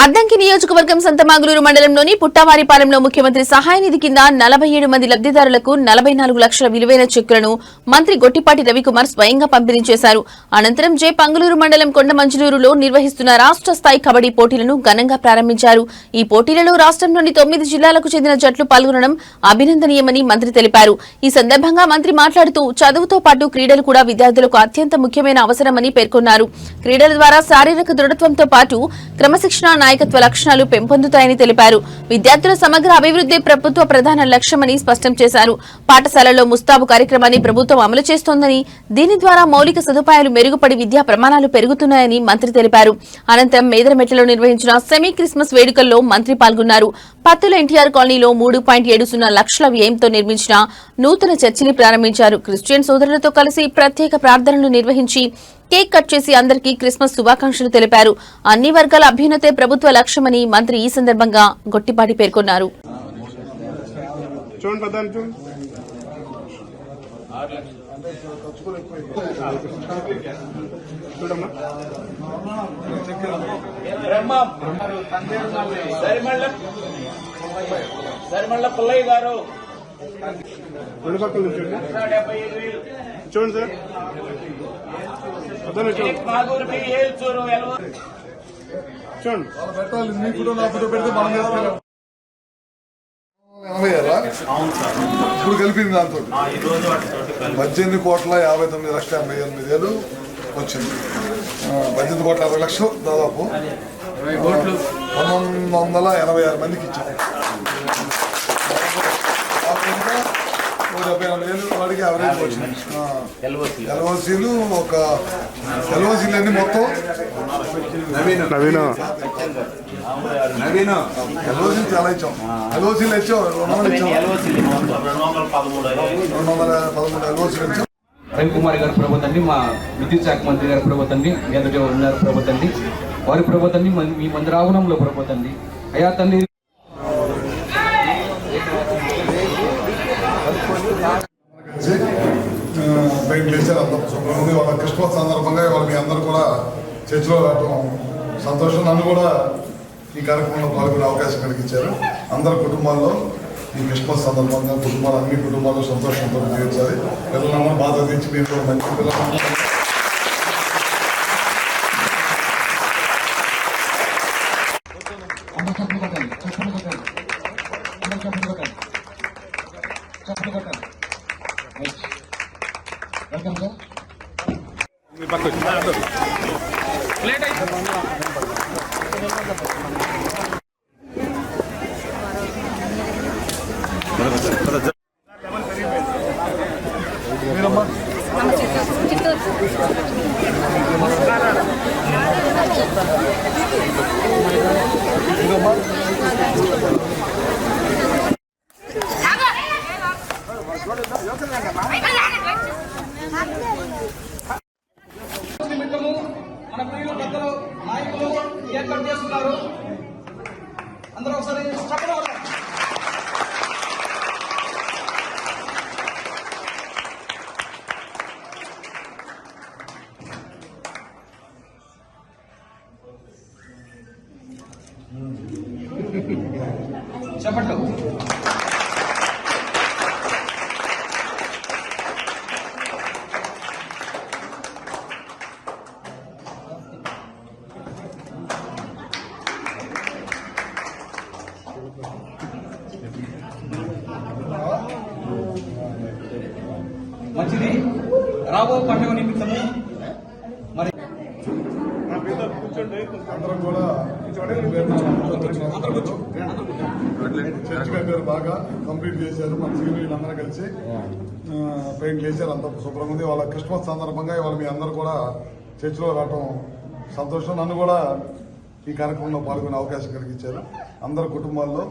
అద్దంకి నియోజకవర్గం సంతమాగులూరు మండలంలోని పుట్టవారిపాలెంలో ముఖ్యమంత్రి సహాయ నిధి కింద 47 మంది లబ్దిదారులకు 44 లక్షల విలువైన చెక్కులను మంత్రి గొట్టిపాటి రవికుమార్ స్వయంగా పంపిణీ చేశారు. అనంతరం జే పంగులూరు మండలం కొండమంజలూరులో నిర్వహిస్తున్న రాష్ట్ర స్థాయి కబడ్డీ పోటీలను ఘనంగా ప్రారంభించారు. ఈ పోటీలలో రాష్ట్రంలోని 9 జిల్లాలకు చెందిన జట్లు పాల్గొనడం అభినందనీయమని మంత్రి తెలిపారు. ఈ సందర్భంగా మంత్రి మాట్లాడుతూ చదువుతో పాటు క్రీడలు కూడా విద్యార్థులకు అత్యంత ముఖ్యమైన అవసరమని పేర్కొన్నారు. క్రీడల ద్వారా శారీరక దృఢత్వంతో పాటు క్రమశిక్షణ నాయకత్వ లక్షణాలు పెంపొందుతాయని తెలిపారు. విద్యార్థుల సమగ్ర అభివృద్ధి ప్రభుత్వ ప్రధాన లక్ష్యమని స్పష్టం చేశారు. పాఠశాలల్లో ముస్తాబు కార్యక్రమాన్ని ప్రభుత్వం అమలు చేస్తోందని, దీని ద్వారా మౌలిక సదుపాయాలు మెరుగుపడి విద్యా ప్రమాణాలు పెరుగుతున్నాయని మంత్రి తెలిపారు. అనంతరం మేదరమెట్లలో నిర్వహించిన సెమీ క్రిస్మస్ వేడుకల్లో మంత్రి పాల్గొన్నారు. పత్తుల ఎన్టీఆర్ కాలనీలో 3.70 లక్షల వ్యయంతో నిర్మించిన నూతన చర్చిని ప్రారంభించారు. క్రిస్టియన్ సోదరులతో కలిసి ప్రత్యేక ప్రార్థనలు నిర్వహించి కేక్ కట్ చేసి అందరికీ క్రిస్మస్ శుభాకాంక్షలు తెలిపారు. అన్ని వర్గాల అభ్యున్నతే ప్రభుత్వ లక్ష్యమని మంత్రి ఈ సందర్భంగా గొట్టిపాటి పేర్కొన్నారు. చూడండి సార్, ఇప్పుడు కలిపింది దాంతో 18,59,88,000 వచ్చింది. 18,60,00,000 దాదాపు 986 మందికి ఇచ్చాం. 74,000 వాడికి యావరేజ్ వచ్చింది. ఎల్ఓసీలు అన్ని మొత్తం ఎల్ఓసీలు చాలా ఇచ్చాం. ఎల్ఓసీలు ఇచ్చాం 213 ఎల్ఓసీలు ఇచ్చాం. రవికుమార్ గారి ప్రభుత్వాన్ని, మా విద్యుత్ శాఖ మంత్రి గారి ప్రభుత్వాన్ని, ఎదుటి ఉన్నారు ప్రభుత్వాన్ని, వారి ప్రభుత్వాన్ని మీ మంది రావణంలో ప్రభుత్వాన్ని అయా తండ్రి వాళ్ళ క్రిస్మస్ సందర్భంగా ఇవాళ మీ అందరూ కూడా చర్చిలో రావడం సంతోషం. నన్ను కూడా ఈ కార్యక్రమంలో పాల్గొనే అవకాశం కలిగించారు. అందరి కుటుంబాల్లో ఈ క్రిస్మస్ సందర్భంగా అన్ని కుటుంబాల్లో సంతోషంతో జీవించాలి. పిల్లలందరూ బాధ తెచ్చి మీరు కూడా మంచి పిల్లలు నిమిత్తము మన ప్రియుల పెద్దలు నాయకులు ఏర్పాటు చేస్తున్నారు. అందరూ ఒకసారి చెప్పట్లు మంచిది. రాబో పండుగ నిమిత్తము మరి అందరం కూడా చర్చ్ పేరు బాగా కంప్లీట్ చేశారు. మన సీనియర్లు అందరూ కలిసి పెయింట్ చేశారు. అంత శుభ్రంగా ఉంది. వాళ్ళ క్రిస్మస్ సందర్భంగా ఇవాళ మీ అందరూ కూడా చర్చిలో రావడం సంతోషం. నన్ను కూడా ఈ కార్యక్రమంలో పాల్గొనే అవకాశం కలిగించారు. అందరి కుటుంబాల్లో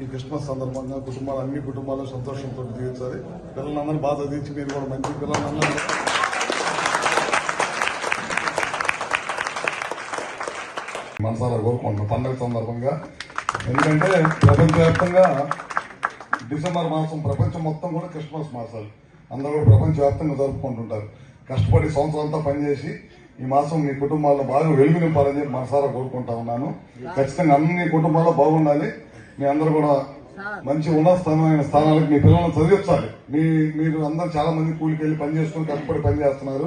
ఈ క్రిస్మస్ సందర్భంగా అన్ని కుటుంబాల్లో సంతోషంతో జీవించాలి. పిల్లలందరూ బాధ చదివించి మీరు కూడా మంచి పిల్లలందరూ మనసారా కోరుకుంటున్నాం పండుగ సందర్భంగా. ఎందుకంటే ప్రపంచవ్యాప్తంగా డిసెంబర్ మాసం ప్రపంచం మొత్తం కూడా క్రిస్మస్ మాసాలు అందరూ కూడా ప్రపంచవ్యాప్తంగా జరుపుకుంటుంటారు. కష్టపడి సంవత్సరం అంతా పనిచేసి ఈ మాసం మీ కుటుంబాల్లో బాగా వెలుగు నింపాలని చెప్పి మనసారా కోరుకుంటా ఉన్నాను. ఖచ్చితంగా అన్ని కుటుంబాల్లో బాగుండాలి. మీ అందరూ కూడా మంచి ఉన్నత స్థానాలకు మీ పిల్లలను చదివించాలి. మీరు అందరూ చాలా మంది కూలికి వెళ్ళి పని చేసుకుని కష్టపడి పని చేస్తున్నారు.